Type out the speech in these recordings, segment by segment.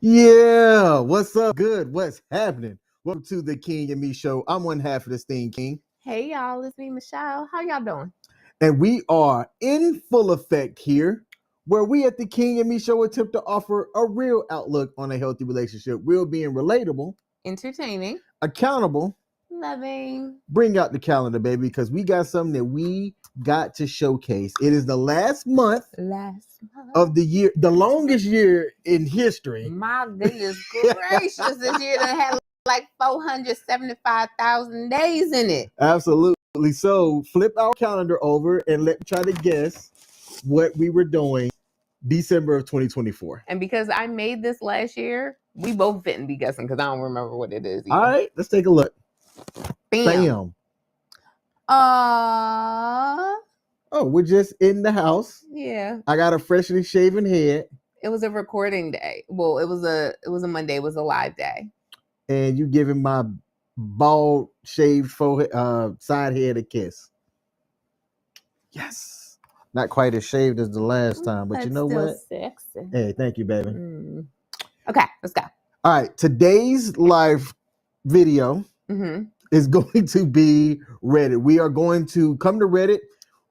Yeah, what's up? Good. What's happening? Welcome to the King and Me Show. I'm one half of this thing, King. Hey y'all, it's me, Michelle. How y'all doing? And we are in full effect here, where we at the King and Me Show attempt to offer a real outlook on a healthy relationship. Real being relatable, Entertaining, accountable. loving. Bring out the calendar, baby, because we got something that we got to showcase. It is the last month of the year, the longest year in history. My goodness gracious, this year done had like 475,000 days in it. Absolutely. So flip our calendar over and let me try to guess what we were doing December of 2024. And because I made this last year, we both didn't be guessing because I don't remember what it is either. All right, let's take a look. Bam. Oh, we're just in the house. Yeah. I got a freshly shaven head. It was a recording day. Well, it was a Monday. It was a live day. And you giving my bald, shaved forehead, side head a kiss. Yes. Not quite as shaved as the last time, but you know still what? Sexy. Hey, thank you, baby. Okay, let's go. All right, today's live video is going to be Reddit. We are going to come to Reddit.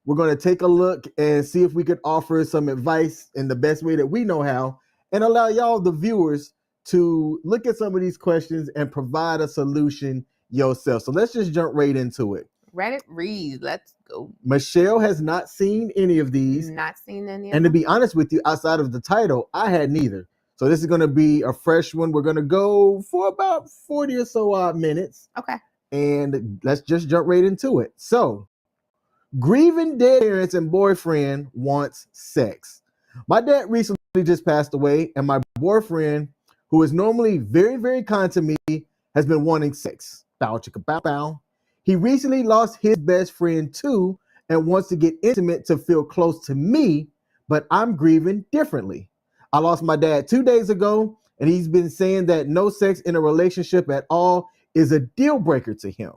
We're going to take a look and see if we could offer some advice in the best way that we know how and allow y'all, the viewers, to look at some of these questions and provide a solution yourself. So let's just jump right into it. Reddit read. Let's go. Michelle has not seen any of these. Not seen any of And them. to be honest with you, outside of the title, I had neither. So this is going to be a fresh one. We're going to go for about 40 or so odd minutes. Okay. And let's just jump right into it. So, grieving dead parents and boyfriend wants sex. My dad recently just passed away, and my boyfriend, who is normally very, very kind to me, has been wanting sex. Bow, chicka, bow, bow. He recently lost his best friend too, and wants to get intimate to feel close to me, but I'm grieving differently. I lost my dad 2 days ago, and he's been saying that no sex in a relationship at all is a deal breaker to him.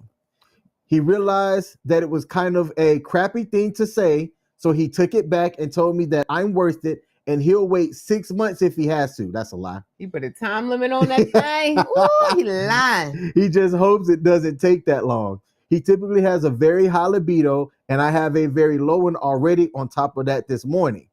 He realized that it was kind of a crappy thing to say, so he took it back and told me that I'm worth it, and he'll wait 6 months if he has to. That's a lie. He put a time limit on that thing. Ooh, he lying. He just hopes it doesn't take that long. He typically has a very high libido, and I have a very low one already on top of that this morning.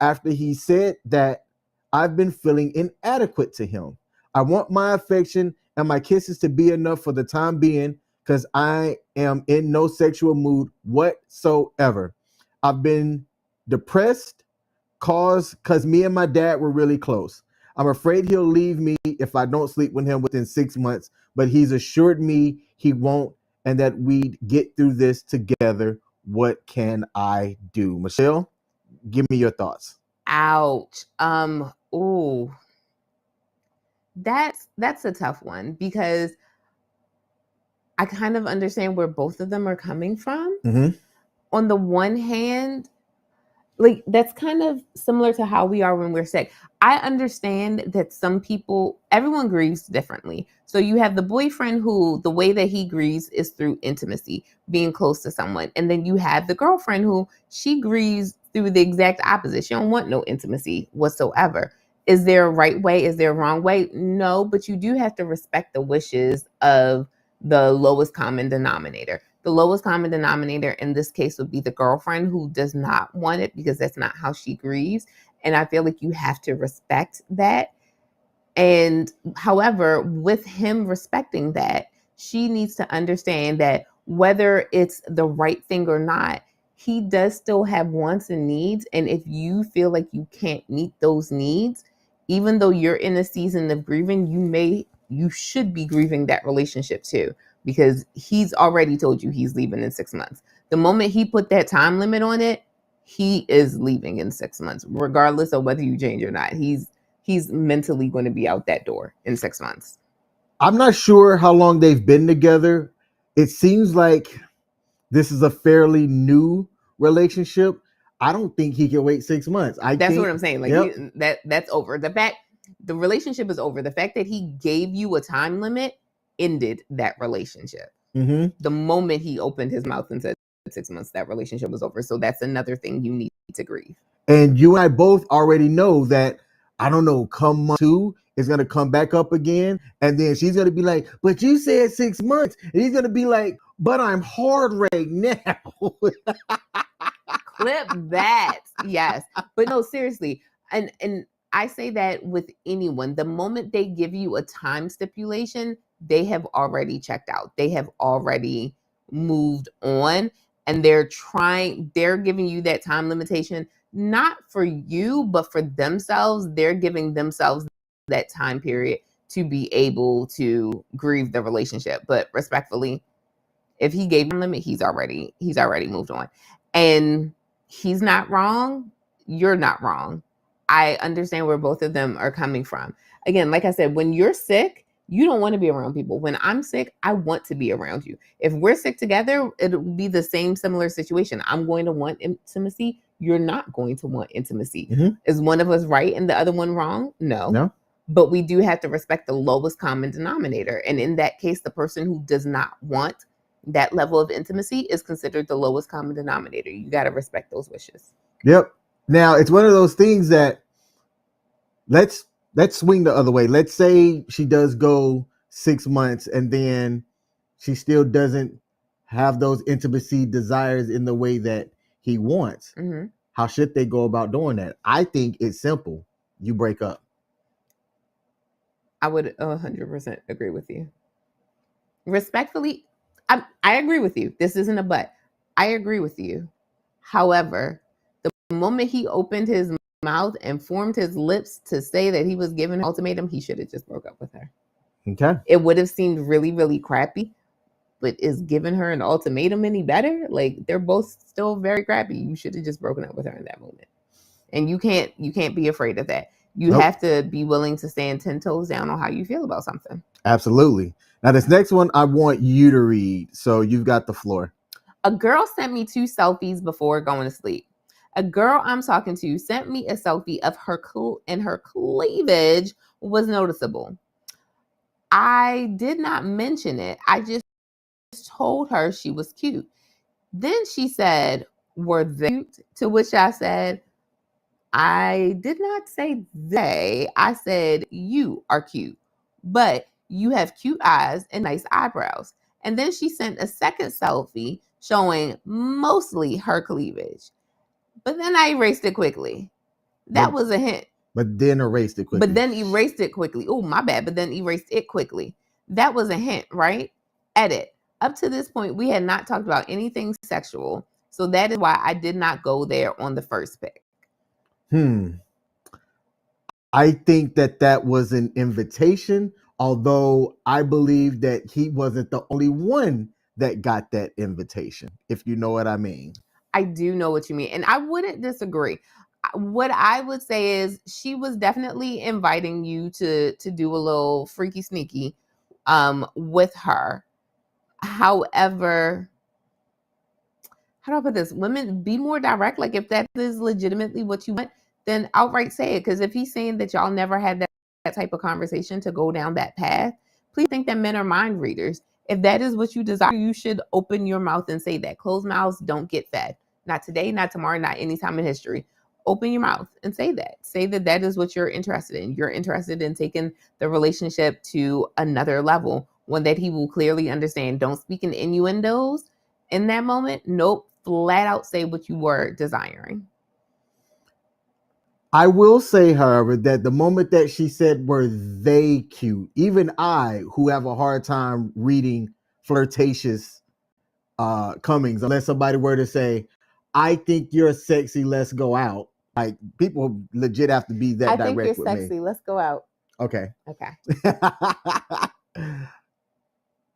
After he said that, I've been feeling inadequate to him. I want my affection and my kisses to be enough for the time being because I am in no sexual mood whatsoever. I've been depressed because me and my dad were really close. I'm afraid he'll leave me if I don't sleep with him within 6 months, but he's assured me he won't and that we'd get through this together. What can I do? Michelle, give me your thoughts. Ouch. Ooh. That's a tough one because I kind of understand where both of them are coming from. On the one hand, like that's kind of similar to how we are when we're sick. I understand that some people, everyone grieves differently. So you have the boyfriend who the way that he grieves is through intimacy, being close to someone. And then you have the girlfriend who she grieves through the exact opposite. She don't want no intimacy whatsoever. Is there a right way? Is there a wrong way? No, but you do have to respect the wishes of the lowest common denominator. The lowest common denominator in this case would be the girlfriend who does not want it because that's not how she grieves. And I feel like you have to respect that. And however, with him respecting that, she needs to understand that whether it's the right thing or not, he does still have wants and needs. And if you feel like you can't meet those needs, even though you're in a season of grieving, you should be grieving that relationship too, because he's already told you he's leaving in 6 months. The moment he put that time limit on it, he is leaving in 6 months, regardless of whether you change or not. He's mentally going to be out that door in 6 months. I'm not sure how long they've been together. It seems like this is a fairly new relationship. I don't think he can wait 6 months. That's what I'm saying. Like that's over. The relationship is over. The fact that he gave you a time limit ended that relationship. The moment he opened his mouth and said 6 months, that relationship was over. So that's another thing you need to grieve. And you and I both already know that, I don't know, come month 2, is going to come back up again. And then she's going to be like, but you said 6 months. And he's going to be like, but I'm hard right now. Clip that. Yes. But no, seriously. And I say that with anyone. The moment they give you a time stipulation, they have already checked out. They have already moved on. And they're giving you that time limitation, not for you, but for themselves. They're giving themselves that time period to be able to grieve the relationship. But respectfully, if he gave him a limit, he's already moved on. And he's not wrong. You're not wrong. I understand where both of them are coming from. Again, like I said, when you're sick, you don't want to be around people. When I'm sick, I want to be around you. If we're sick together, it'll be the similar situation. I'm going to want intimacy. You're not going to want intimacy. Mm-hmm. Is one of us right and the other one wrong? No. But we do have to respect the lowest common denominator. And in that case, the person who does not want that level of intimacy is considered the lowest common denominator. You got to respect those wishes. Yep. Now, it's one of those things that let's swing the other way. Let's say she does go 6 months and then she still doesn't have those intimacy desires in the way that he wants. Mm-hmm. How should they go about doing that? I think it's simple. You break up. I would 100% agree with you. Respectfully, I agree with you. This isn't a but. I agree with you. However, the moment he opened his mouth and formed his lips to say that he was giving an ultimatum, he should have just broke up with her. Okay. It would have seemed really, really crappy, but is giving her an ultimatum any better? Like, they're both still very crappy. You should have just broken up with her in that moment. And you can't be afraid of that. You have to be willing to stand 10 toes down on how you feel about something. Absolutely. Now, this next one, I want you to read. So you've got the floor. A girl sent me 2 selfies before going to sleep. A girl I'm talking to sent me a selfie of her and her cleavage was noticeable. I did not mention it. I just told her she was cute. Then she said, were they cute? To which I said, I did not say they. I said, you are cute, but you have cute eyes and nice eyebrows. And then she sent a second selfie showing mostly her cleavage. But then I erased it quickly. That was a hint. But then erased it quickly. Oh, my bad. But then erased it quickly. That was a hint, right? Edit. Up to this point, we had not talked about anything sexual. So that is why I did not go there on the first pick. I think that was an invitation, although I believe that he wasn't the only one that got that invitation, if you know what I mean. I do know what you mean. And I wouldn't disagree. What I would say is she was definitely inviting you to do a little freaky sneaky with her. However, how do I put this? Women, be more direct. Like, if that is legitimately what you want, then outright say it. Because if he's saying that y'all never had that type of conversation to go down that path, please think that men are mind readers. If that is what you desire, you should open your mouth and say that. Closed mouths don't get fed. Not today, not tomorrow, not any time in history. Open your mouth and say that. Say that is what you're interested in. You're interested in taking the relationship to another level, one that he will clearly understand. Don't speak in innuendos in that moment. Nope. Flat out say what you were desiring. I will say, however, that the moment that she said, were they cute? Even I, who have a hard time reading flirtatious comings, unless somebody were to say, I think you're sexy, let's go out. Like, people legit have to be that direct with me. I think you're sexy, let's go out. Okay. Okay.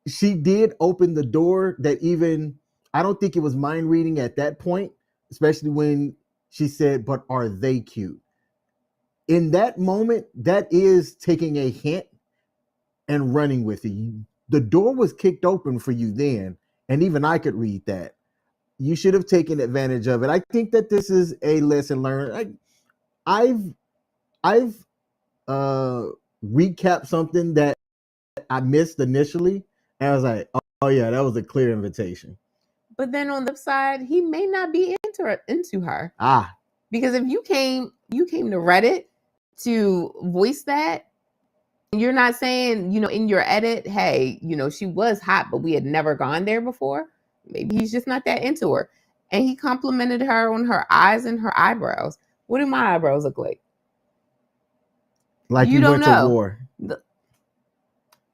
She did open the door that even, I don't think it was mind reading at that point, especially when she said, but are they cute? In that moment, that is taking a hint and running with it. The door was kicked open for you then, and even I could read that. You should have taken advantage of it. I think that this is a lesson learned. I've recapped something that I missed initially, and I was like, oh yeah, that was a clear invitation. But then on the side, he may not be into her. Because if you came to Reddit to voice that, you're not saying, in your edit, hey, she was hot, but we had never gone there before. Maybe he's just not that into her. And he complimented her on her eyes and her eyebrows. What do my eyebrows look like? Like you don't went know. to war.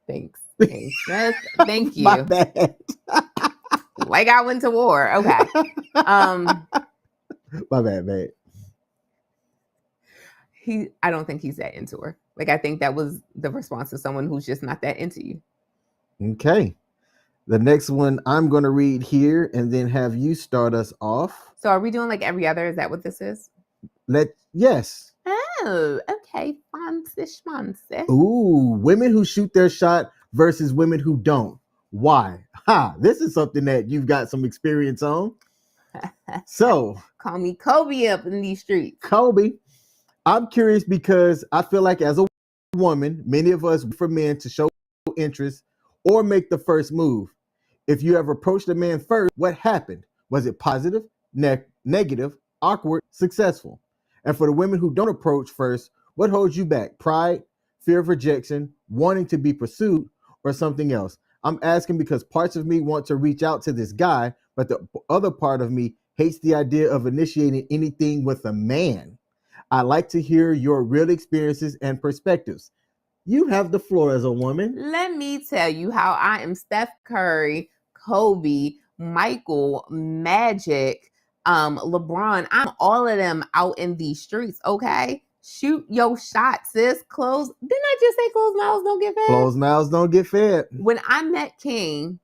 Thanks. Thank you. My bad. Like I went to war. Okay. My bad, babe. I don't think he's that into her. Like, I think that was the response of someone who's just not that into you. Okay. The next one I'm going to read here and then have you start us off. So are we doing like every other? Is that what this is? Yes. Oh, okay. Fancy schmancy. Ooh, women who shoot their shot versus women who don't. Why? This is something that you've got some experience on. So, call me Kobe up in these streets. Kobe, I'm curious because I feel like as a woman, many of us for men to show interest or make the first move. If you ever approached a man first, what happened? Was it positive, negative, awkward, successful? And for the women who don't approach first, what holds you back? Pride, fear of rejection, wanting to be pursued, or something else? I'm asking because parts of me want to reach out to this guy, but the other part of me hates the idea of initiating anything with a man. I'd like to hear your real experiences and perspectives. You have the floor as a woman. Let me tell you how I am Steph Curry, Kobe, Michael, Magic, LeBron. I'm all of them out in these streets, okay? Shoot your shot, sis. Didn't I just say closed mouths don't get fed? Closed mouths don't get fed. When I met King,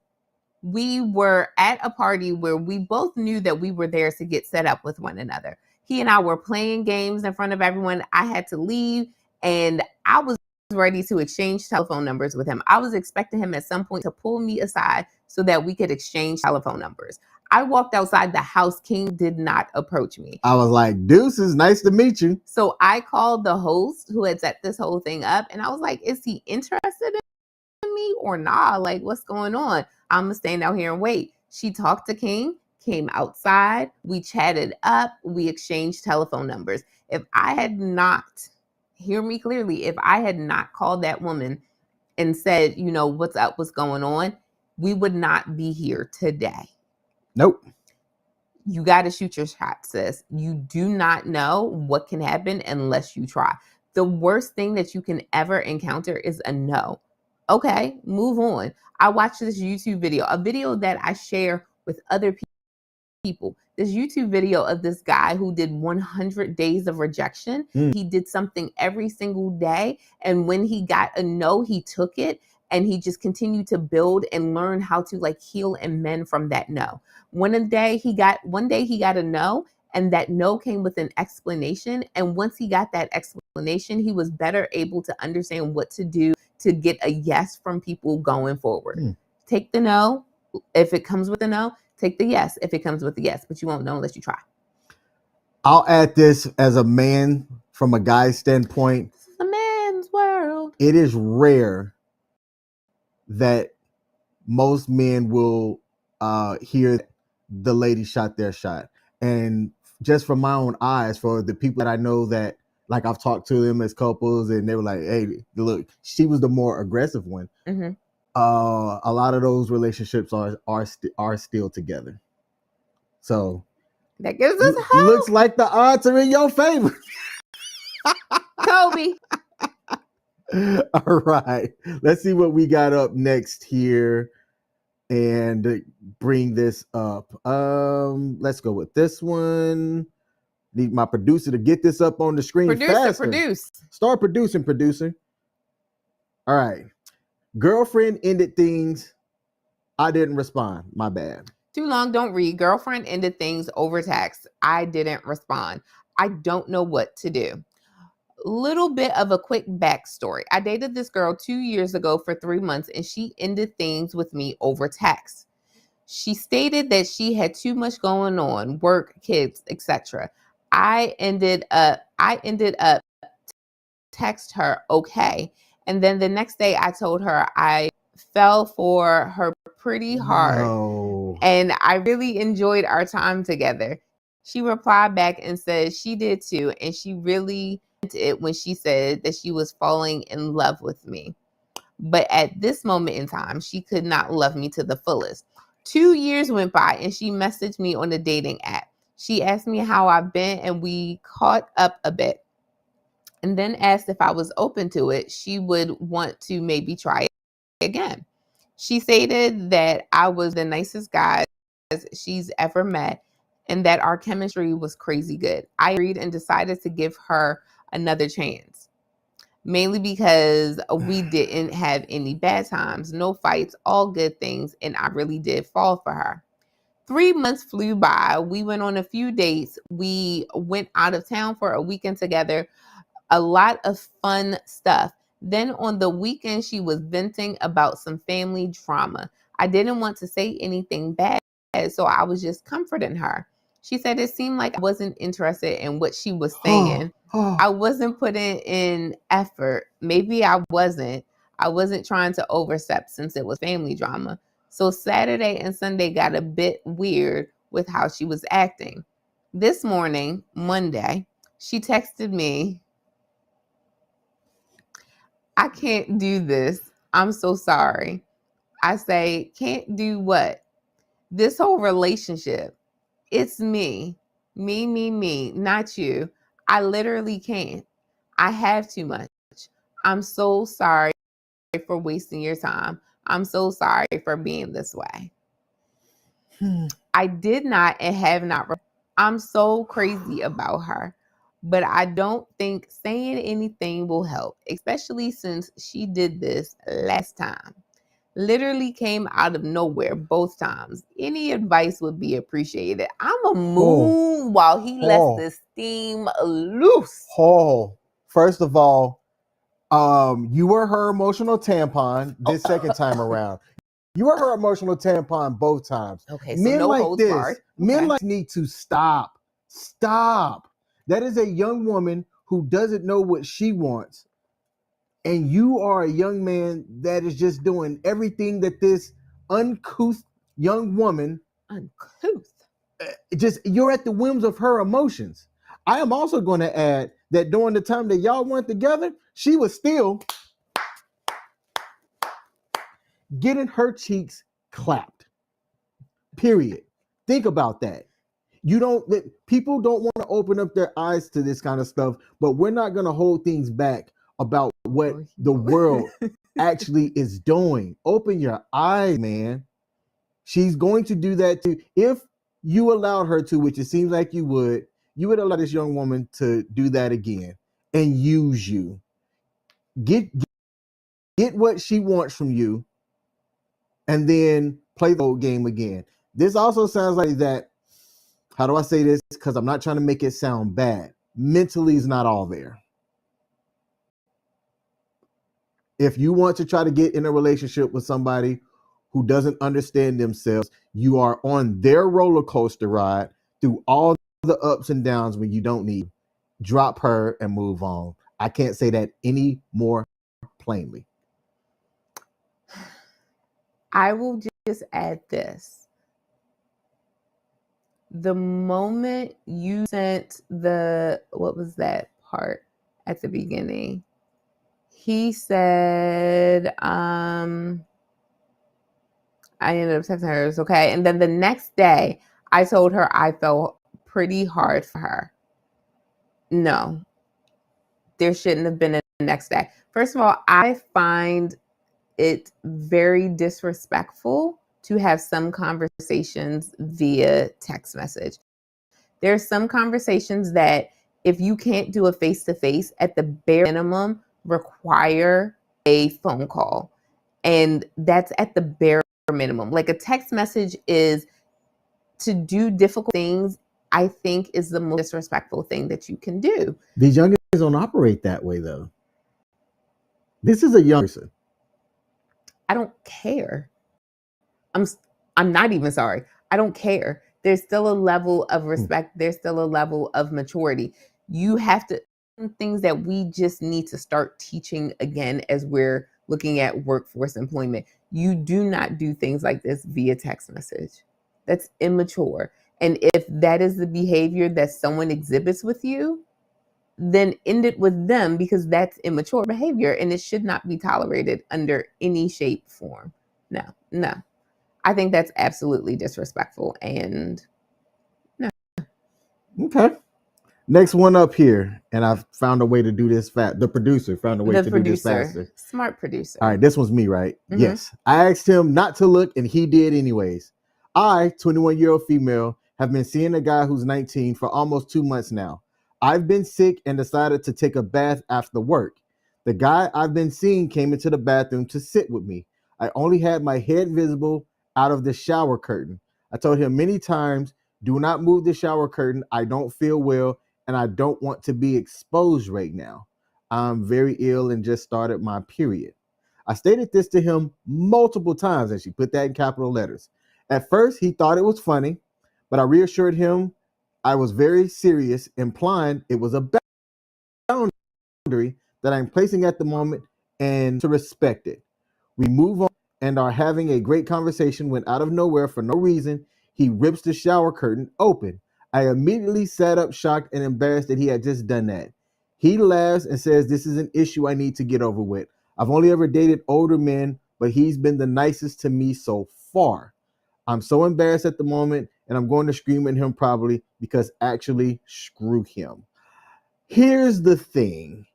we were at a party where we both knew that we were there to get set up with one another. He and I were playing games in front of everyone. I had to leave, and I was ready to exchange telephone numbers with him. I was expecting him at some point to pull me aside so that we could exchange telephone numbers. I walked outside the house. King did not approach me. I was like, deuces, nice to meet you. So I called the host who had set this whole thing up, and I was like, is he interested in me or not? Like, what's going on? I'm gonna stand out here and wait. She talked to King, came outside, we chatted up, we exchanged telephone numbers. If I had not, hear me clearly, if I had not called that woman and said, what's up, what's going on, we would not be here today. Nope. You got to shoot your shot, sis. You do not know what can happen unless you try. The worst thing that you can ever encounter is a no. Okay, move on. I watched this YouTube video, a video that I share with other people. This YouTube video of this guy who did 100 days of rejection. He did something every single day. And when he got a no, he took it and he just continued to build and learn how to heal and mend from that no. One day he got a no, and that no came with an explanation. And once he got that explanation, he was better able to understand what to do to get a yes from people going forward. Take the no. If it comes with a no, take the yes if it comes with the yes, but you won't know unless you try. I'll add this as a man from a guy's standpoint. This is a man's world. It is rare that most men will hear the lady shot their shot. And just from my own eyes, for the people that I know that I've talked to them as couples and they were like, hey, look, she was the more aggressive one. Mm-hmm. A lot of those relationships are still together. So that gives us hope. Looks like the odds are in your favor. Kobe. All right. Let's see what we got up next here and bring this up. Let's go with this one. Need my producer to get this up on the screen faster. Start producing, producer. All right. Girlfriend ended things. I didn't respond. My bad. Too long, don't read. Girlfriend ended things over text. I didn't respond. I don't know what to do. Little bit of a quick backstory. I dated this girl 2 years ago for 3 months, and she ended things with me over text. She stated that she had too much going on, work, kids, etc. I ended up text her okay. And then the next day I told her I fell for her pretty hard. No. And I really enjoyed our time together. She replied back and said she did too. And she really it when she said that she was falling in love with me. But at this moment in time, she could not love me to the fullest. 2 years went by and she messaged me on a dating app. She asked me how I've been and we caught up a bit, and then asked if I was open to it. She would want to maybe try it again. She stated that I was the nicest guy she's ever met and that our chemistry was crazy good. I agreed and decided to give her another chance, mainly because we didn't have any bad times, no fights, all good things, and I really did fall for her. 3 months flew by. We went on a few dates. We went out of town for a weekend together. A lot of fun stuff. Then on the weekend, she was venting about some family drama. I didn't want to say anything bad, so I was just comforting her. She said it seemed like I wasn't interested in what she was saying. I wasn't putting in effort. Maybe I wasn't. I wasn't trying to overstep since it was family drama. So Saturday and Sunday got a bit weird with how she was acting. This morning, Monday, she texted me, "I can't do this. I'm so sorry." I say, "Can't do what?" "This whole relationship. It's me. Me, not you. I literally can't. I have too much. I'm so sorry for wasting your time. I'm so sorry for being this way." I did not and have not. I'm so crazy about her, but I don't think saying anything will help, especially since she did this last time. Literally came out of nowhere both times. Any advice would be appreciated. I'm a move while he lets the steam loose. First of all, you were her emotional tampon this second time around. You were her emotional tampon both times. Okay, so men no like holds this, barred. men like need to stop. Stop. That is a young woman who doesn't know what she wants. And you are a young man that is just doing everything that this uncouth young woman, you're at the whims of her emotions. I am also going to add that during the time that y'all weren't together, she was still getting her cheeks clapped. Period. Think about that. People don't want to open up their eyes to this kind of stuff, but we're not going to hold things back about what the world actually is doing. Open your eyes, man. She's going to do that too. If you allowed her to, which it seems like you would allow this young woman to do that again and use you. Get what she wants from you and then play the whole game again. This also sounds like that. How do I say this? Because I'm not trying to make it sound bad. Mentally is not all there. If you want to try to get in a relationship with somebody who doesn't understand themselves, you are on their roller coaster ride through all the ups and downs when you don't need. Drop her and move on. I can't say that any more plainly. I will just add this. The moment you sent what was that part at the beginning? He said, I ended up texting her, it's okay. And then the next day, I told her I felt pretty hard for her. No, there shouldn't have been a next day. First of all, I find it very disrespectful to have some conversations via text message. There's some conversations that if you can't do a face-to-face, at the bare minimum, require a phone call. And that's at the bare minimum. Like a text message is to do difficult things, I think is the most disrespectful thing that you can do. These young guys don't operate that way though. This is a young person. I don't care. I'm not even sorry. I don't care. There's still a level of respect. There's still a level of maturity. You have to, things that we just need to start teaching again as we're looking at workforce employment. You do not do things like this via text message. That's immature. And if that is the behavior that someone exhibits with you, then end it with them, because that's immature behavior and it should not be tolerated under any shape, form. No. I think that's absolutely disrespectful and no. Okay. Next one up here, and I've found a way to do this fast. The producer found a way to do this faster. Smart producer. All right, this one's me, right? Mm-hmm. Yes. I asked him not to look, and he did anyways. I, 21-year-old female, have been seeing a guy who's 19 for almost 2 months now. I've been sick and decided to take a bath after work. The guy I've been seeing came into the bathroom to sit with me. I only had my head visible out of the shower curtain. I told him many times, do not move the shower curtain. I don't feel well, and I don't want to be exposed right now. I'm very ill and just started my period. I stated this to him multiple times, and she put that in capital letters. At first, he thought it was funny, but I reassured him I was very serious, implying it was a boundary that I'm placing at the moment and to respect it. We move on and are having a great conversation when out of nowhere, for no reason, he rips the shower curtain open. I immediately sat up, shocked and embarrassed that he had just done that. He laughs and says, this is an issue I need to get over with. I've only ever dated older men, but he's been the nicest to me so far. I'm so embarrassed at the moment, and I'm going to scream at him probably, because actually, screw him. Here's the thing.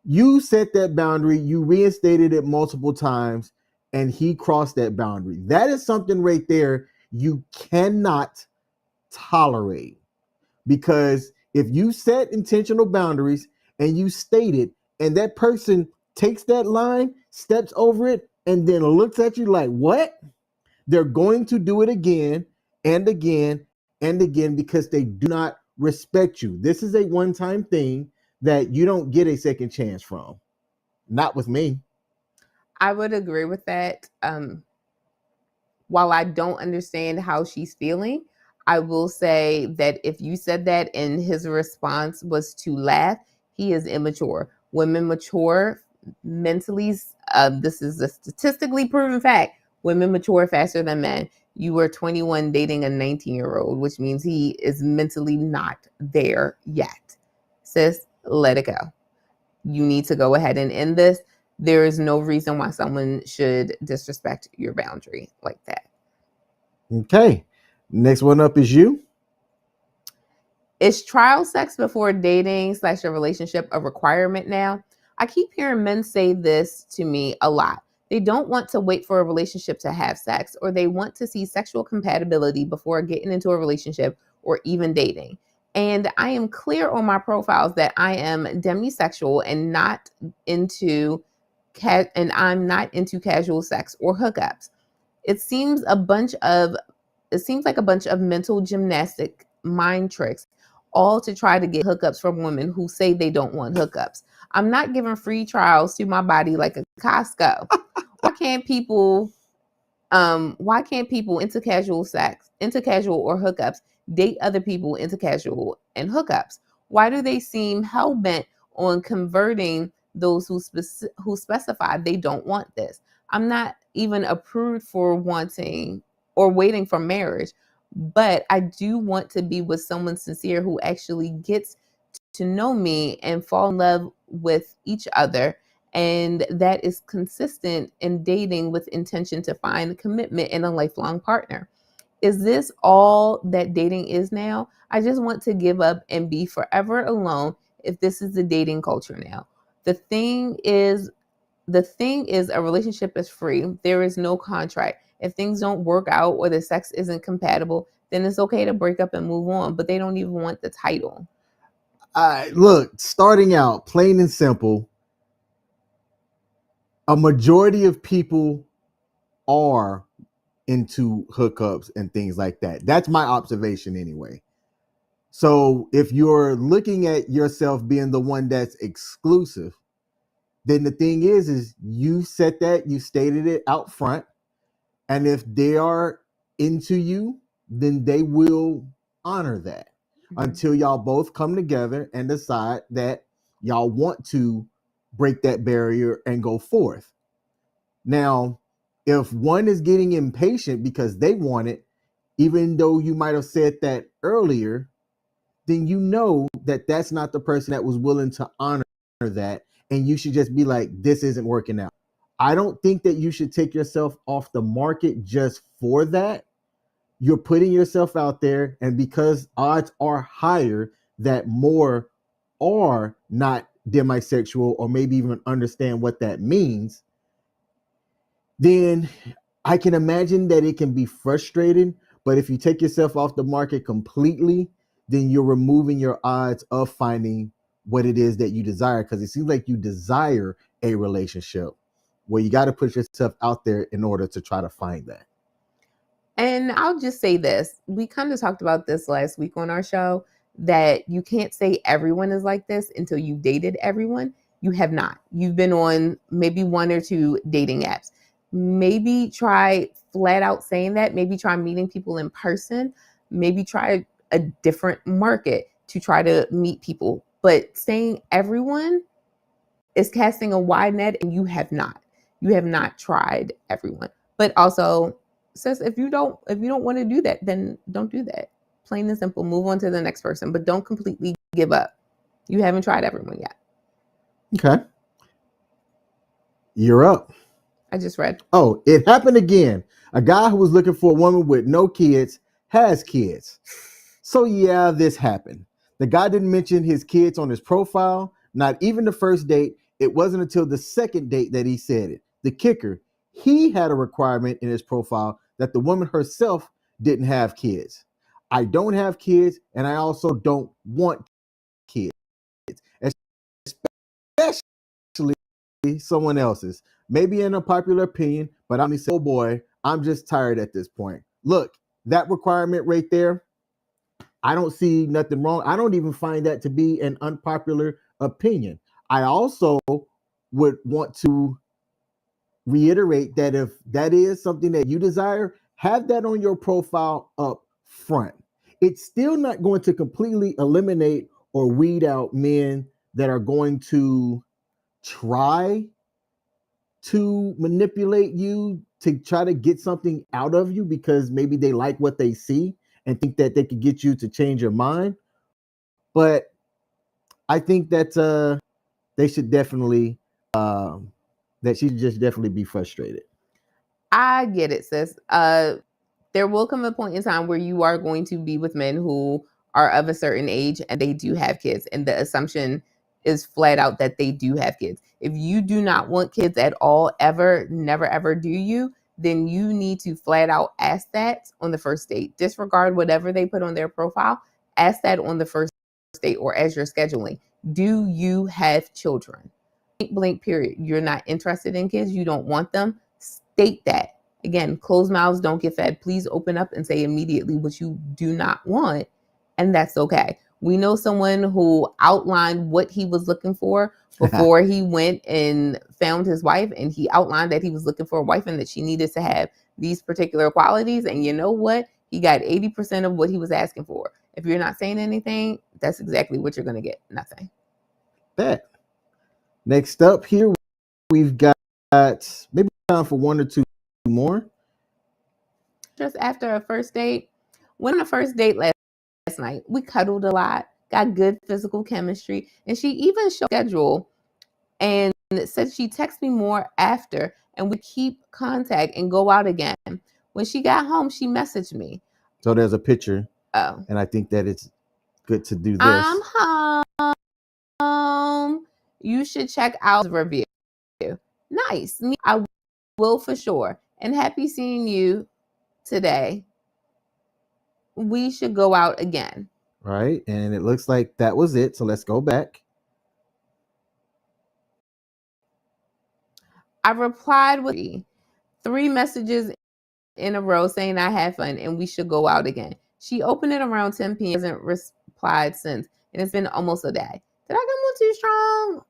You set that boundary, you reinstated it multiple times, and he crossed that boundary. That is something right there you cannot tolerate, because if you set intentional boundaries and you state it, and that person takes that line, steps over it, and then looks at you like, what? They're going to do it again and again and again, because they do not respect you. This is a one-time thing that you don't get a second chance from. Not with me. I would agree with that. While I don't understand how she's feeling, I will say that if you said that and his response was to laugh, he is immature. Women mature mentally. This is a statistically proven fact. Women mature faster than men. You were 21 dating a 19-year-old, which means he is mentally not there yet. Sis, let it go. You need to go ahead and end this. There is no reason why someone should disrespect your boundary like that. Okay. Next one up is you. Is trial sex before dating / a relationship a requirement now? I keep hearing men say this to me a lot. They don't want to wait for a relationship to have sex, or they want to see sexual compatibility before getting into a relationship or even dating. And I am clear on my profiles that I am demisexual and not into I'm not into casual sex or hookups. It seems like a bunch of mental gymnastic mind tricks, all to try to get hookups from women who say they don't want hookups. I'm not giving free trials to my body like a Costco. Why can't people into casual or hookups date other people into casual and hookups? Why do they seem hell bent on converting those who specify they don't want this? I'm not even approved for wanting or waiting for marriage, but I do want to be with someone sincere who actually gets to know me and fall in love with each other, and that is consistent in dating with intention to find commitment in a lifelong partner. Is this all that dating is now? I just want to give up and be forever alone if this is the dating culture now. The thing is a relationship is free. There is no contract. If things don't work out or the sex isn't compatible, then it's okay to break up and move on, but they don't even want the title. Look, starting out, plain and simple, a majority of people are into hookups and things like that. That's my observation anyway. So if you're looking at yourself being the one that's exclusive, then the thing is you said that, you stated it out front, and if they are into you, then they will honor that until y'all both come together and decide that y'all want to break that barrier and go forth. Now, if one is getting impatient because they want it, even though you might have said that earlier, then you know that that's not the person that was willing to honor that. And you should just be like, this isn't working out. I don't think that you should take yourself off the market just for that. You're putting yourself out there, and because odds are higher that more are not demisexual or maybe even understand what that means, then I can imagine that it can be frustrating. But if you take yourself off the market completely, then you're removing your odds of finding what it is that you desire, because it seems like you desire a relationship where you got to put yourself out there in order to try to find that. And I'll just say this. We kind of talked about this last week on our show, that you can't say everyone is like this until you've dated everyone. You have not. You've been on maybe 1 or 2 dating apps. Maybe try flat out saying that. Maybe try meeting people in person. Maybe try a different market to try to meet people. But saying everyone is casting a wide net, and you have not. You have not tried everyone. But also, says if you don't want to do that, then don't do that. Plain and simple. Move on to the next person, but don't completely give up. You haven't tried everyone yet. Okay. You're up. I just read. Oh, it happened again. A guy who was looking for a woman with no kids has kids. So yeah, this happened. The guy didn't mention his kids on his profile, not even the first date. It wasn't until the second date that he said it. The kicker, he had a requirement in his profile that the woman herself didn't have kids. I don't have kids, and I also don't want kids, especially someone else's. Maybe an unpopular opinion, but I'm oh boy, I'm just tired at this point. Look, that requirement right there, I don't see nothing wrong. I don't even find that to be an unpopular opinion. I also would want to reiterate that if that is something that you desire, have that on your profile up front. It's still not going to completely eliminate or weed out men that are going to try to manipulate you to try to get something out of you because maybe they like what they see and think that they could get you to change your mind. But I think that they should definitely that she should just definitely be frustrated. I get it, sis. There will come a point in time where you are going to be with men who are of a certain age and they do have kids, and the assumption is flat out that they do have kids. If you do not want kids at all, ever, never, ever do you, then you need to flat out ask that on the first date. Disregard whatever they put on their profile. Ask that on the first date or as you're scheduling. Do you have children? Blank period. You're not interested in kids. You don't want them. State that. Again, closed mouths don't get fed. Please open up and say immediately what you do not want, and that's okay. We know someone who outlined what he was looking for before he went and found his wife, and he outlined that he was looking for a wife and that she needed to have these particular qualities. And you know what? He got 80% of what he was asking for. If you're not saying anything, that's exactly what you're going to get. Nothing. Bet. Next up here, we've got maybe time for 1 or 2 more. Just after a first date, went on a first date last night. We cuddled a lot, got good physical chemistry, and she even showed schedule and said she texted me more after, and we keep contact and go out again. When she got home, she messaged me. So there's a picture. Oh. And I think that it's good to do this. I'm home. You should check out the review. Nice. I will for sure. And happy seeing you today. We should go out again. Right. And it looks like that was it. So let's go back. I replied with 3 messages in a row saying I had fun and we should go out again. She opened it around 10 p.m. hasn't replied since, and it's been almost a day. Did I come on too strong?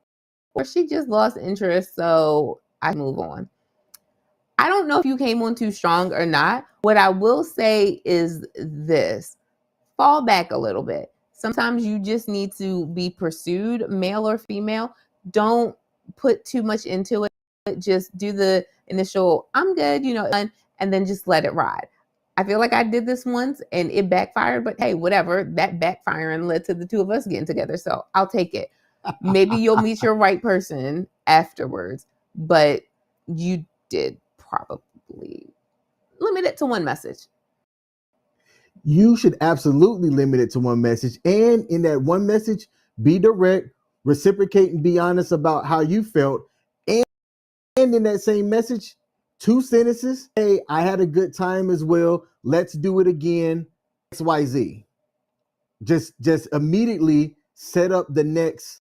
Or she just lost interest, so I move on. I don't know if you came on too strong or not. What I will say is this. Fall back a little bit. Sometimes you just need to be pursued, male or female. Don't put too much into it. Just do the initial, I'm good, and then just let it ride. I feel like I did this once and it backfired, but hey, whatever. That backfiring led to the two of us getting together. So I'll take it. Maybe you'll meet your right person afterwards, but you did probably limit it to one message. You should absolutely limit it to one message. And in that one message, be direct, reciprocate, and be honest about how you felt. And in that same message, 2 sentences. Hey, I had a good time as well. Let's do it again. XYZ. Just immediately set up the next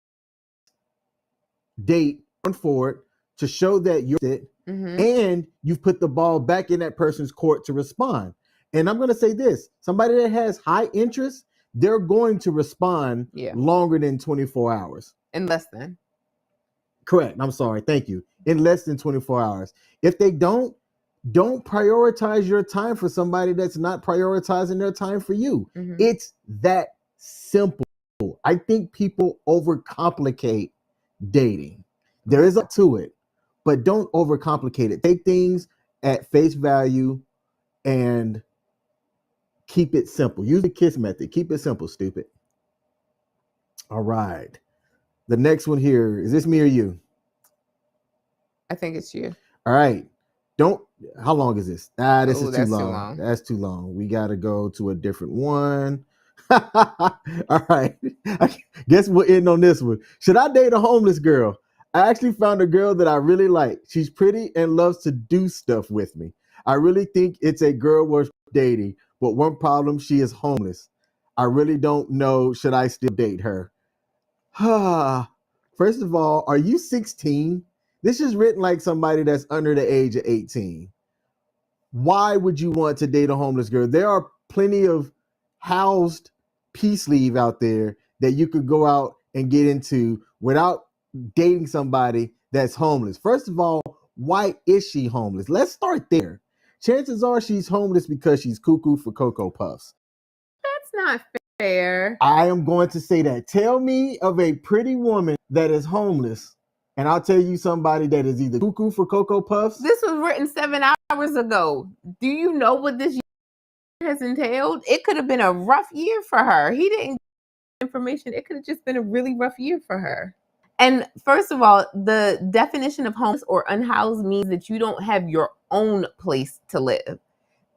date on forward to show that you're it, and you've put the ball back in that person's court to respond. And I'm going to say this, somebody that has high interest, they're going to respond longer than 24 hours. In less than. Correct. I'm sorry. Thank you. In less than 24 hours. If they don't prioritize your time for somebody that's not prioritizing their time for you. It's that simple. I think people overcomplicate dating. There is a to it, but don't overcomplicate it. Take things at face value and keep it simple. Use the KISS method. Keep it simple, stupid. All right. The next one here, is this me or you? I think it's you. All right. How long is this? This is too long. That's too long. We got to go to a different one. All right. I guess we'll end on this one. Should I date a homeless girl? I actually found a girl that I really like. She's pretty and loves to do stuff with me. I really think it's a girl worth dating, but one problem, she is homeless. I really don't know. Should I still date her? First of all, are you 16? This is written like somebody that's under the age of 18. Why would you want to date a homeless girl? There are plenty of housed peace leave out there that you could go out and get into without dating somebody that's homeless. First of all, why is she homeless? Let's start there. Chances are she's homeless because she's cuckoo for Cocoa Puffs. That's not fair. I am going to say that. Tell me of a pretty woman that is homeless, and I'll tell you somebody that is either cuckoo for Cocoa Puffs. This was written 7 hours ago. Do you know what this year has entailed? It could have been a rough year for her. He didn't give information. It could have just been a really rough year for her. And first of all, the definition of homeless or unhoused means that you don't have your own place to live.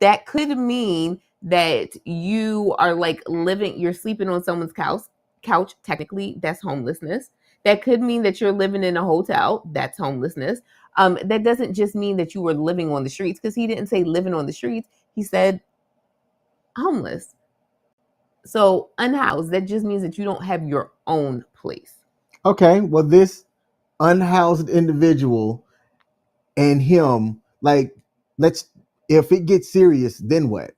That could mean that you are like you're sleeping on someone's couch. Technically, that's homelessness. That could mean that you're living in a hotel. That's homelessness. That doesn't just mean that you were living on the streets, because he didn't say living on the streets. He said homeless. So unhoused, that just means that you don't have your own place. Okay, well, this unhoused individual and him, if it gets serious, then what?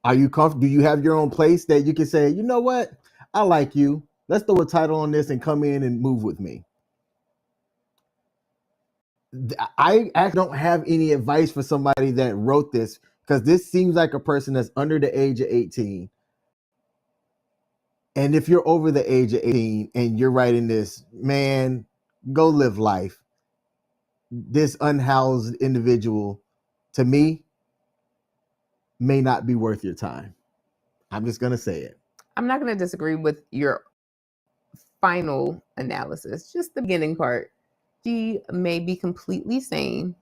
Are you comfortable? Do you have your own place that you can say, you know what? I like you. Let's throw a title on this and come in and move with me. I actually don't have any advice for somebody that wrote this, because this seems like a person that's under the age of 18. And if you're over the age of 18 and you're writing this, man, go live life. This unhoused individual, to me, may not be worth your time. I'm just going to say it. I'm not going to disagree with your final analysis, just the beginning part. She may be completely sane.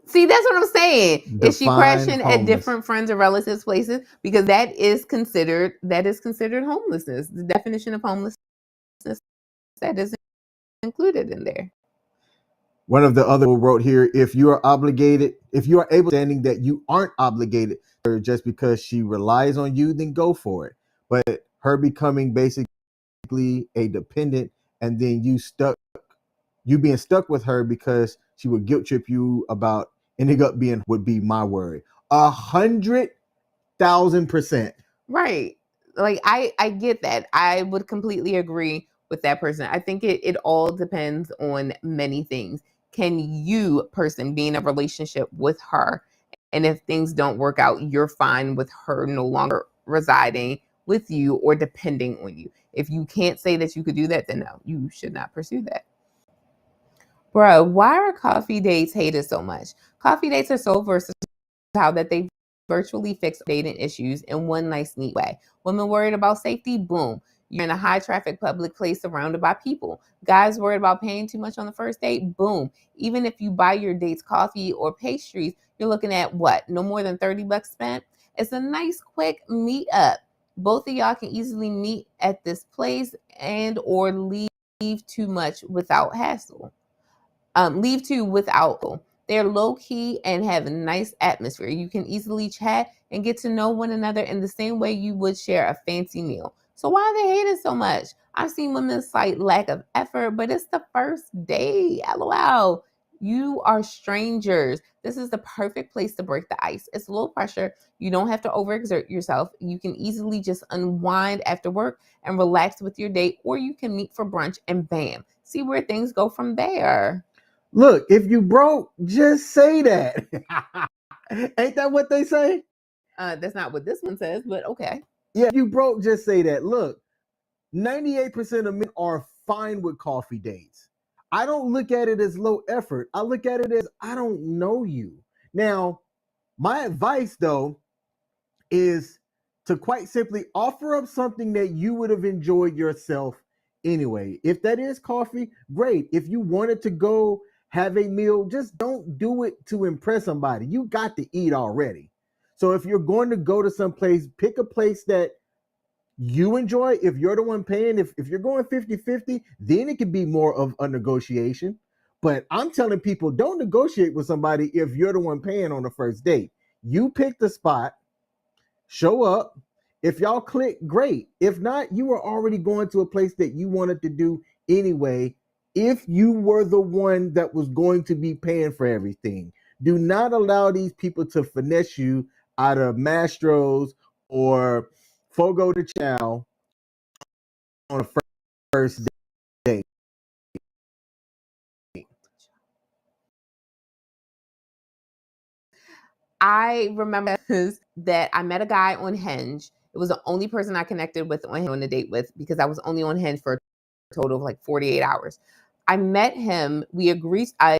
See, that's what I'm saying. Is she crashing at different friends or relatives' places? Because that is considered homelessness. The definition of homelessness, that is included in there. One of the other wrote here, if you are able standing that you aren't obligated just because she relies on you, then go for it. But her becoming basically a dependent, and then you being stuck with her because she would guilt trip you about ending up being, would be my worry. 100,000%. Right. Like I get that. I would completely agree with that person. I think it all depends on many things. Can you person be in a relationship with her? And if things don't work out, you're fine with her no longer residing with you or depending on you. If you can't say that you could do that, then no, you should not pursue that. Bro, why are coffee dates hated so much? Coffee dates are so versatile that they virtually fix dating issues in one nice, neat way. Women worried about safety, boom. You're in a high traffic public place surrounded by people. Guys worried about paying too much on the first date, boom. Even if you buy your dates coffee or pastries, you're looking at what? No more than $30 spent. It's a nice quick meet up. Both of y'all can easily meet at this place and or leave too much without hassle. Leave too without. They're low key and have a nice atmosphere. You can easily chat and get to know one another in the same way you would share a fancy meal. So why are they hating so much? I've seen women cite lack of effort, but it's the first day. LOL. You are strangers. This is the perfect place to break the ice. It's low pressure. You don't have to overexert yourself. You can easily just unwind after work and relax with your date, or you can meet for brunch and bam, see where things go from there. Look, if you broke, just say that. Ain't that what they say? That's not what this one says, but okay. Yeah, if you broke, just say that. Look, 98% of men are fine with coffee dates. I don't look at it as low effort. I look at it as I don't know you. Now, my advice, though, is to quite simply offer up something that you would have enjoyed yourself anyway. If that is coffee, great. If you wanted to go have a meal, just don't do it to impress somebody. You got to eat already. So if you're going to go to some place, pick a place that you enjoy. If you're the one paying, if you're going 50-50, then it could be more of a negotiation. But I'm telling people, don't negotiate with somebody if you're the one paying on the first date. You pick the spot, show up. If y'all click, great. If not, you were already going to a place that you wanted to do anyway. If you were the one that was going to be paying for everything, do not allow these people to finesse you out of Mastros or Fogo de Chao on a first date. I remember that I met a guy on Hinge. It was the only person I connected with on a date with because I was only on Hinge for a total of like 48 hours. I met him. We agreed. I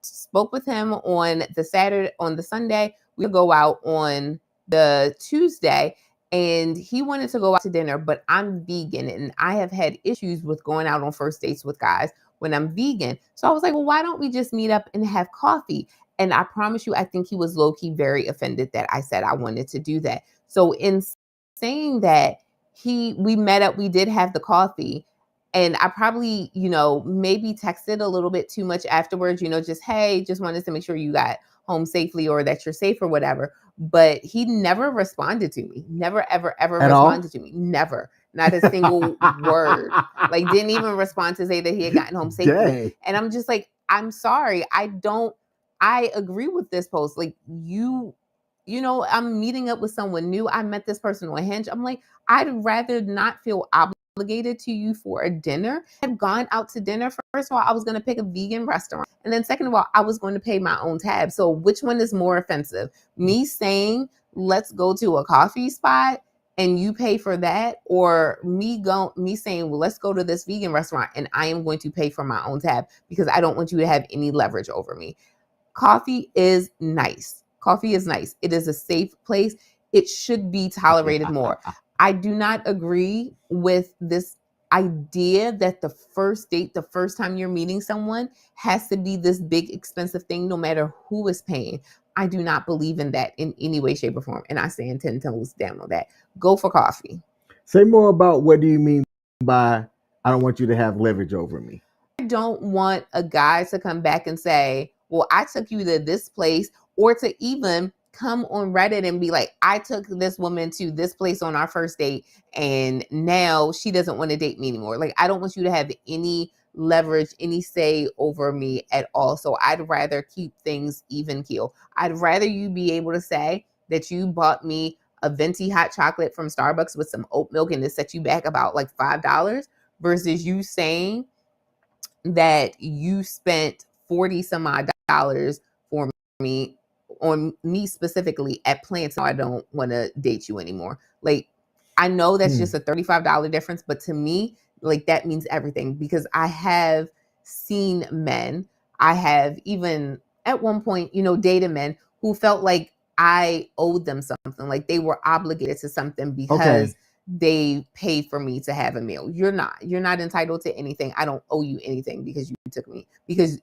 spoke with him on the Sunday. We would go out on the Tuesday, and he wanted to go out to dinner, but I'm vegan and I have had issues with going out on first dates with guys when I'm vegan. So I was like, well, why don't we just meet up and have coffee? And I promise you, I think he was low-key very offended that I said I wanted to do that. So in saying that, we met up, we did have the coffee. And I probably, maybe texted a little bit too much afterwards, just, hey, just wanted to make sure you got home safely or that you're safe or whatever. But he never responded to me. Never, ever, ever At responded all? to me. Never. Not a single word. Like, didn't even respond to say that he had gotten home safely. Dang. And I'm just like, I'm sorry. I agree with this post. Like, I'm meeting up with someone new. I met this person on Hinge. I'm like, I'd rather not feel obligated to you for a dinner. I've gone out to dinner. First of all, I was going to pick a vegan restaurant. And then second of all, I was going to pay my own tab. So which one is more offensive? Me saying, let's go to a coffee spot and you pay for that, or me saying, well, let's go to this vegan restaurant and I am going to pay for my own tab because I don't want you to have any leverage over me. Coffee is nice. Coffee is nice. It is a safe place. It should be tolerated more. I do not agree with this idea that the first date, the first time you're meeting someone, has to be this big expensive thing no matter who is paying. I do not believe in that in any way, shape, or form. And I stand 10 toes down on that. Go for coffee. Say more about what do you mean by I don't want you to have leverage over me. I don't want a guy to come back and say, well, I took you to this place, or to even come on Reddit and be like, I took this woman to this place on our first date and now she doesn't want to date me anymore. Like, I don't want you to have any leverage, any say over me at all. So I'd rather keep things even keel. I'd rather you be able to say that you bought me a venti hot chocolate from Starbucks with some oat milk and it set you back about like $5 versus you saying that you spent 40 some odd dollars for me, on me specifically at Plants. Now I don't want to date you anymore. Like, I know that's just a $35 difference, but to me, like, that means everything because I have seen men, I have even at one point, dated men who felt like I owed them something, like they were obligated to something because they paid for me to have a meal. You're not entitled to anything. I don't owe you anything because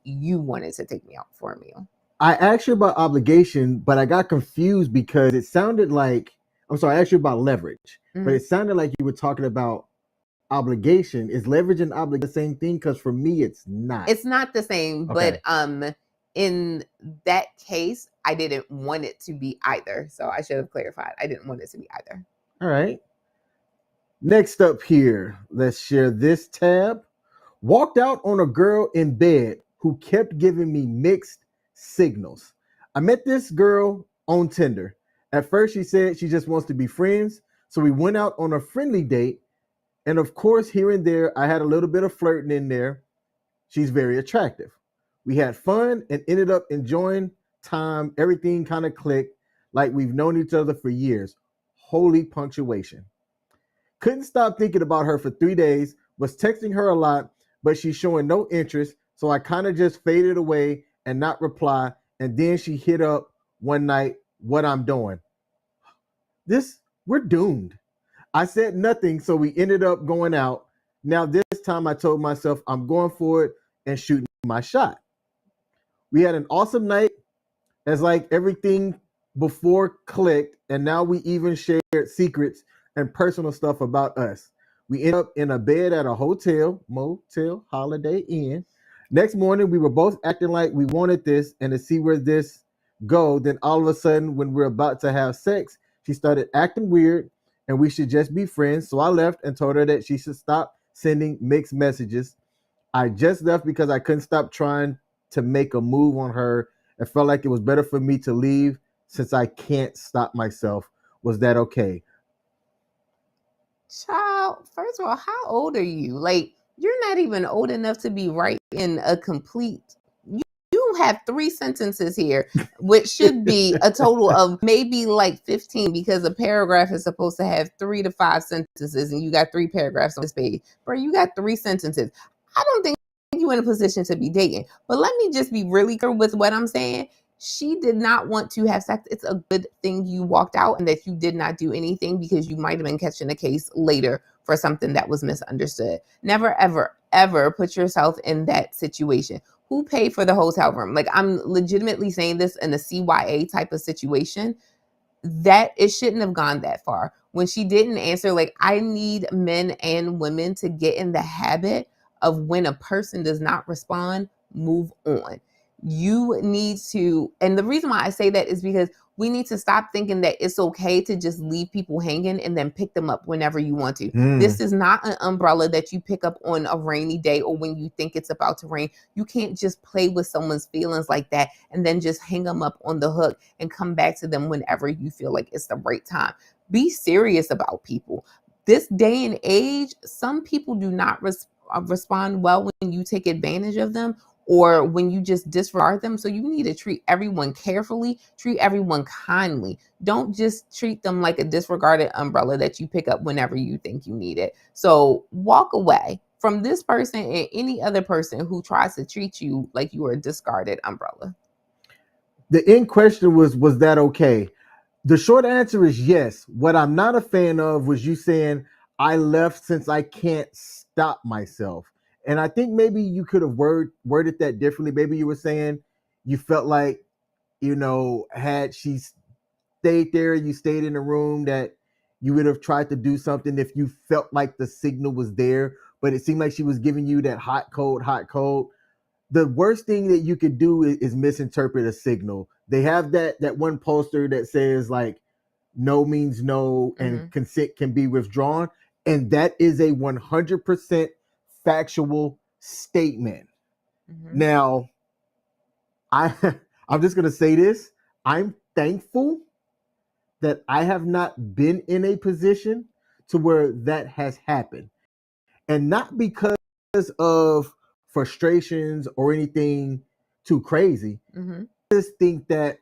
you wanted to take me out for a meal. I asked you about obligation, but I got confused because it sounded like, I'm sorry, I asked you about leverage, but it sounded like you were talking about obligation. Is leverage and obligation the same thing? Because for me, it's not. It's not the same, but in that case, I didn't want it to be either. So I should have clarified. I didn't want it to be either. All right. Next up here, let's share this tab. Walked out on a girl in bed who kept giving me mixed signals. I met this girl on Tinder. At first, she said she just wants to be friends. So we went out on a friendly date. And of course, here and there, I had a little bit of flirting in there. She's very attractive. We had fun and ended up enjoying time. Everything kind of clicked, like we've known each other for years. Holy punctuation. Couldn't stop thinking about her for 3 days, was texting her a lot, but she's showing no interest. So I kind of just faded away and not reply. And then she hit up one night what I'm doing. We're doomed. I said nothing, so we ended up going out. Now this time I told myself I'm going for it and shooting my shot. We had an awesome night as like everything before clicked, and now we even shared secrets and personal stuff about us. We ended up in a bed at a hotel, motel, Holiday Inn. Next morning, we were both acting like we wanted this and to see where this go. Then all of a sudden, when we're about to have sex, she started acting weird and we should just be friends. So I left and told her that she should stop sending mixed messages. I just left because I couldn't stop trying to make a move on her. It felt like it was better for me to leave since I can't stop myself. Was that okay? Child, first of all, how old are you? Like, you're not even old enough to be writing a complete. You have 3 sentences here, which should be a total of maybe like 15 because a paragraph is supposed to have 3 to 5 sentences, and you got 3 paragraphs on this page. Bro, you got 3 sentences. I don't think you're in a position to be dating. But let me just be really clear with what I'm saying. She did not want to have sex. It's a good thing you walked out and that you did not do anything because you might have been catching a case later for something that was misunderstood. Never, ever, ever put yourself in that situation. Who paid for the hotel room? Like, I'm legitimately saying this in a CYA type of situation, that it shouldn't have gone that far. When she didn't answer, like, I need men and women to get in the habit of when a person does not respond, move on. You need to, and the reason why I say that is because we need to stop thinking that it's okay to just leave people hanging and then pick them up whenever you want to. This is not an umbrella that you pick up on a rainy day or when you think it's about to rain. You can't just play with someone's feelings like that and then just hang them up on the hook and come back to them whenever you feel like it's the right time. Be serious about people. This day and age, some people do not respond well when you take advantage of them or when you just disregard them. So you need to treat everyone carefully, treat everyone kindly. Don't just treat them like a disregarded umbrella that you pick up whenever you think you need it. So walk away from this person and any other person who tries to treat you like you are a discarded umbrella. The end question was that okay? The short answer is yes. What I'm not a fan of was you saying I left since I can't stop myself. And I think maybe you could have worded that differently. Maybe you were saying you felt like, had she stayed there, you stayed in the room, that you would have tried to do something if you felt like the signal was there. But it seemed like she was giving you that hot, cold. The worst thing that you could do is misinterpret a signal. They have that one poster that says like no means no and consent can be withdrawn. And that is a 100% factual statement. Now, I'm just going to say this. I'm thankful that I have not been in a position to where that has happened. And not because of frustrations or anything too crazy. I just think that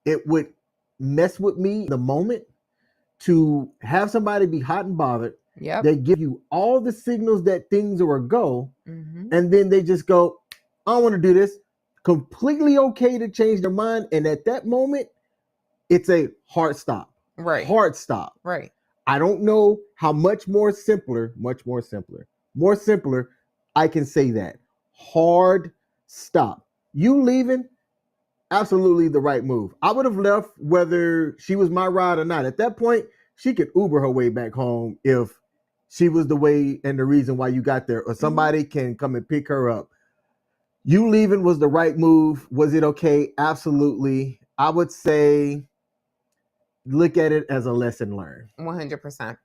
it would mess with me in the moment to have somebody be hot and bothered. They give you all the signals that things are a go, and then they just go, I don't want to do this. Completely okay to change their mind. And at that moment, it's a hard stop. Right. Hard stop. Right. I don't know how much more simpler I can say that. Hard stop. You leaving, absolutely the right move. I would have left whether she was my ride or not. At that point, she could Uber her way back home if she was the way and the reason why you got there, or somebody can come and pick her up. You leaving was the right move. Was it okay? Absolutely. I would say look at it as a lesson learned. 100%.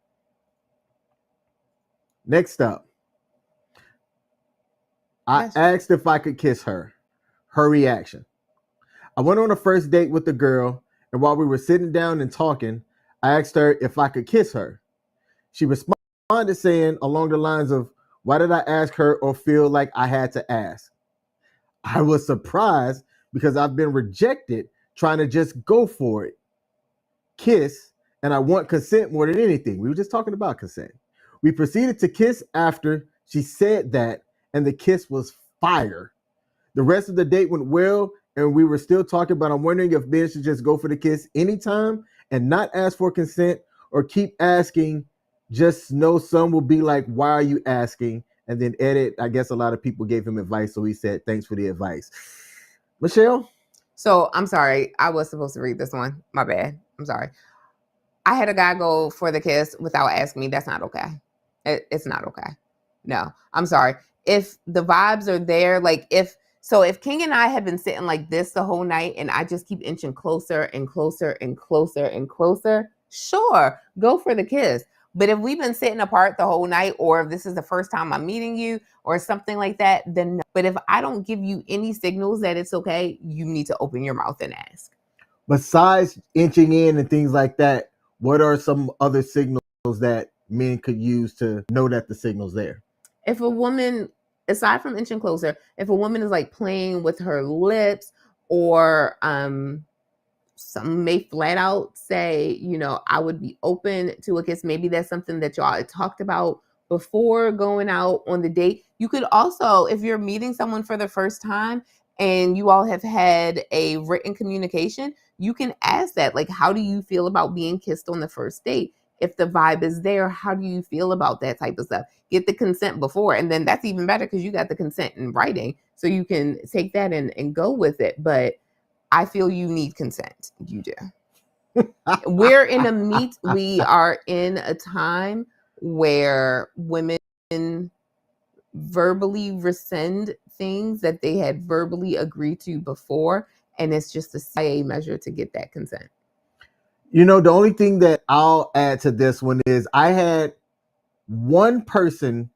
Next up, I asked if I could kiss her. Her reaction. I went on a first date with the girl, and while we were sitting down and talking, I asked her if I could kiss her. She responded saying along the lines of, "Why did I ask her or feel like I had to ask?" I was surprised because I've been rejected trying to just go for it. Kiss, and I want consent more than anything. We were just talking about consent. We proceeded to kiss after she said that, and the kiss was fire. The rest of the date went well, and we were still talking, but I'm wondering if men should just go for the kiss anytime and not ask for consent, or keep asking. Just know some will be like, "Why are you asking?" And then edit. I guess a lot of people gave him advice, so he said, "Thanks for the advice." Michelle? So I'm sorry. I was supposed to read this one. My bad. I'm sorry. I had a guy go for the kiss without asking me. That's not okay. It's not okay. No, I'm sorry. If the vibes are there, like if King and I have been sitting like this the whole night and I just keep inching closer and closer and closer and closer, sure, go for the kiss. But if we've been sitting apart the whole night, or if this is the first time I'm meeting you or something like that, then no. But if I don't give you any signals that it's okay, you need to open your mouth and ask. Besides inching in and things like that, what are some other signals that men could use to know that the signal's there? If a woman, aside from inching closer, if a woman is like playing with her lips, or some may flat out say, I would be open to a kiss. Maybe that's something that y'all had talked about before going out on the date. You could also, if you're meeting someone for the first time and you all have had a written communication, you can ask that, like, how do you feel about being kissed on the first date? If the vibe is there, how do you feel about that type of stuff? Get the consent before, and then that's even better because you got the consent in writing, so you can take that and go with it. But I feel you need consent. You do. We are in a time where women verbally rescind things that they had verbally agreed to before, and it's just a CIA measure to get that consent. The only thing that I'll add to this one is I had one person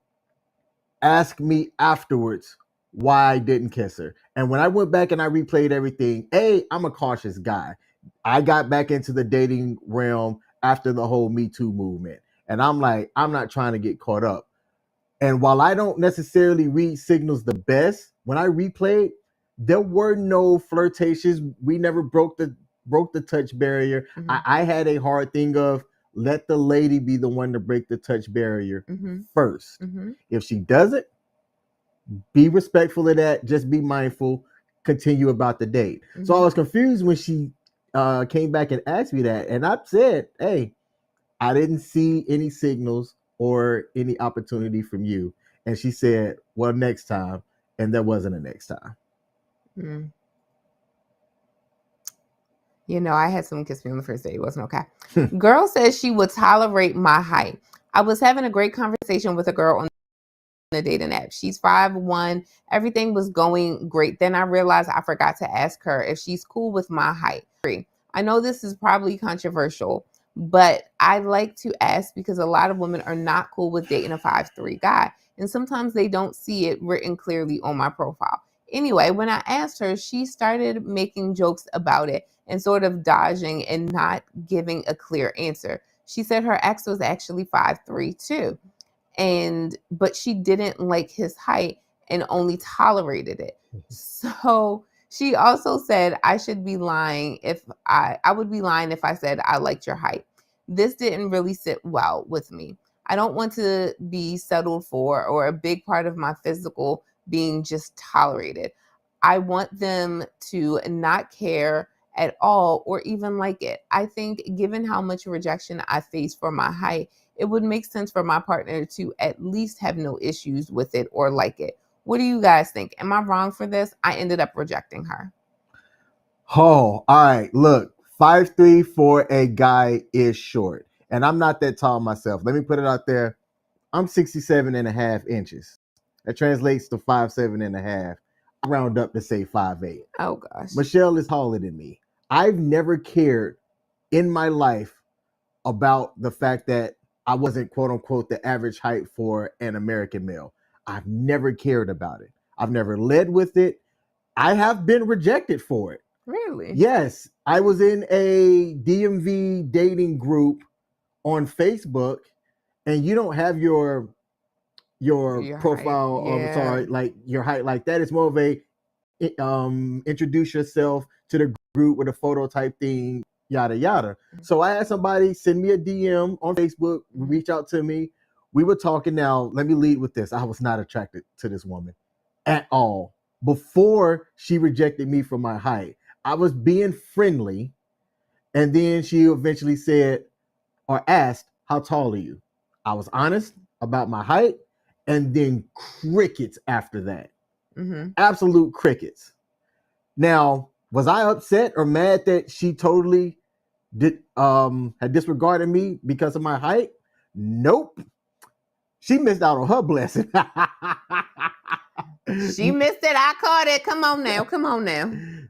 ask me afterwards why I didn't kiss her. And when I went back and I replayed everything, I'm a cautious guy. I got back into the dating realm after the whole Me Too movement. And I'm like, I'm not trying to get caught up. And while I don't necessarily read signals the best, when I replayed, there were no flirtations. We never broke the touch barrier. Mm-hmm. I had a hard thing of let the lady be the one to break the touch barrier first. Mm-hmm. If she doesn't, be respectful of that. Just be mindful. Continue about the date. Mm-hmm. So I was confused when she came back and asked me that. And I said, hey, I didn't see any signals or any opportunity from you. And she said, well, next time. And there wasn't a next time. Mm. I had someone kiss me on the first date. It wasn't okay. Girl says she would tolerate my height. I was having a great conversation with a girl on the dating app. She's 5'1". Everything was going great. Then I realized I forgot to ask her if she's cool with my height. I know this is probably controversial, but I like to ask because a lot of women are not cool with dating a 5'3" guy. And sometimes they don't see it written clearly on my profile. Anyway, when I asked her, she started making jokes about it and sort of dodging and not giving a clear answer. She said her ex was actually 5'3" too. But she didn't like his height and only tolerated it. So she also said I should be lying if I would be lying if I said I liked your height. This didn't really sit well with me. I don't want to be settled for or a big part of my physical being just tolerated. I want them to not care at all or even like it. I think given how much rejection I face for my height, it would make sense for my partner to at least have no issues with it or like it. What do you guys think? Am I wrong for this? I ended up rejecting her. Oh, all right. Look, 5'3" for a guy is short. And I'm not that tall myself. Let me put it out there. I'm 67.5 inches. That translates to 5'7.5. I round up to say 5'8". Oh gosh. Michelle is taller than me. I've never cared in my life about the fact that I wasn't quote unquote the average height for an American male. I've never cared about it. I've never led with it. I have been rejected for it. Really? Yes. I was in a DMV dating group on Facebook, and you don't have your profile height. of sorry, like your height like that. It's more of a introduce yourself to the group with a photo type thing, yada yada. So I had somebody send me a DM on Facebook, reach out to me. We were talking. Now let me lead with this. I was not attracted to this woman at all before she rejected me for my height. I was being friendly, and then she eventually said or asked, "How tall are you?" I was honest about my height, and then crickets after that. Mm-hmm. Absolute crickets. Now, was I upset or mad that she totally had disregarded me because of my height? Nope. She missed out on her blessing. She missed it. I caught it. Come on now.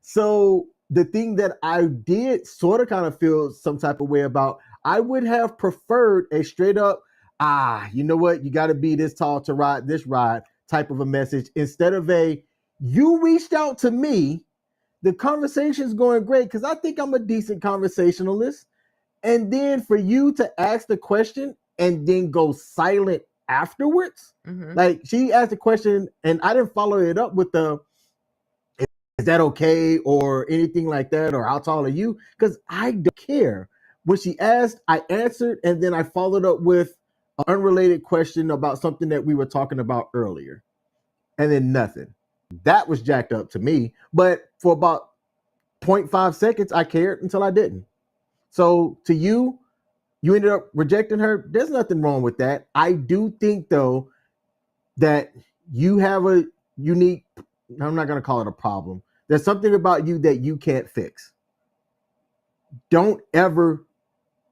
So the thing that I did sort of kind of feel some type of way about, I would have preferred a straight up, you know what, you got to be this tall to ride this ride type of a message, instead of a, you reached out to me, the conversation's going great because I think I'm a decent conversationalist, and then for you to ask the question and then go silent afterwards. Mm-hmm. Like, she asked the question and I didn't follow it up with the, is that okay or anything like that, or how tall are you? Because I don't care. When she asked, I answered, and then I followed up with an unrelated question about something that we were talking about earlier, and then nothing. That was jacked up to me. But for about 0.5 seconds, I cared until I didn't. So to you, you ended up rejecting her. There's nothing wrong with that. I do think, though, that you have a unique, I'm not going to call it a problem. There's something about you that you can't fix. Don't ever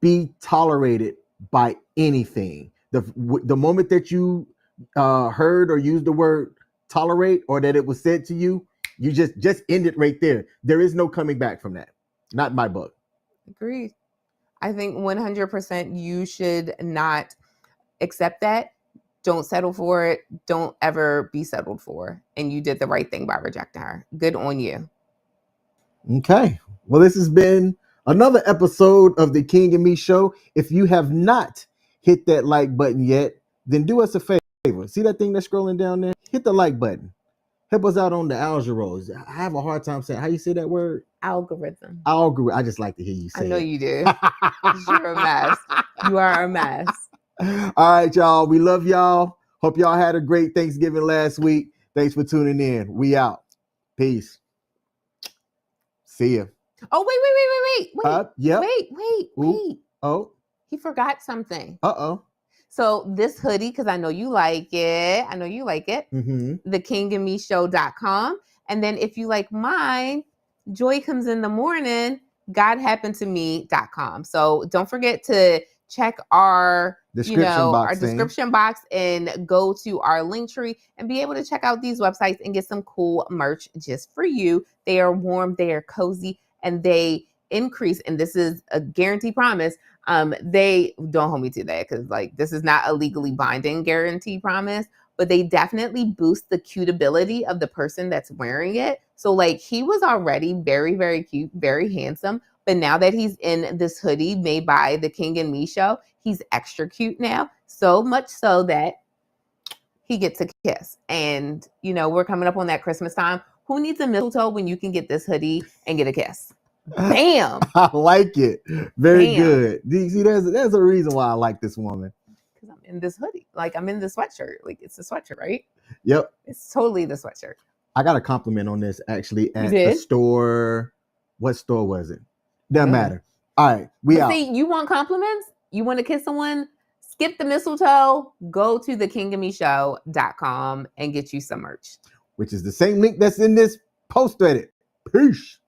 be tolerated by anything. The moment that you heard or used the word tolerate, or that it was said to you, you just end it right there. There is no coming back from that. Not in my book. Agreed. I think 100% you should not accept that. Don't settle for it. Don't ever be settled for. And you did the right thing by rejecting her. Good on you. Okay. Well, this has been another episode of the King and Me Show. If you have not hit that like button yet, then do us a favor. See that thing that's scrolling down there? Hit the like button. Help us out on the algorithms. I have a hard time saying, how you say that word? Algorithm. Algorithm. I just like to hear you say it. I know you do. You're a mess. You are a mess. All right, y'all. We love y'all. Hope y'all had a great Thanksgiving last week. Thanks for tuning in. We out. Peace. See ya. Oh, wait. Yep. Wait. Oh. He forgot something. Uh-oh. So this hoodie, because I know you like it. Mm-hmm. thekingandmeshow.com. And then if you like mine, Joy Comes in the Morning, godhappenedtome.com. So don't forget to check our description box and go to our link tree and be able to check out these websites and get some cool merch just for you. They are warm, they are cozy, and they increase, and this is a guarantee promise. They don't hold me to that, because like this is not a legally binding guarantee promise, but they definitely boost the cutability of the person that's wearing it. So like, he was already very, very cute, very handsome, but now that he's in this hoodie made by The King and Me Show, he's extra cute now. So much so that he gets a kiss. And we're coming up on that Christmas time. Who needs a mistletoe when you can get this hoodie and get a kiss? Bam! I like it. Very good. See, there's a reason why I like this woman. Because I'm in this hoodie. Like, I'm in the sweatshirt. Like, it's a sweatshirt, right? Yep. It's totally the sweatshirt. I got a compliment on this actually at the store What store was it? Doesn't matter. All right, we But out. see, you want compliments? You want to kiss someone? Skip the mistletoe. Go to thekingandmeshow.com and get you some merch. Which is the same link that's in this post thread. Peace.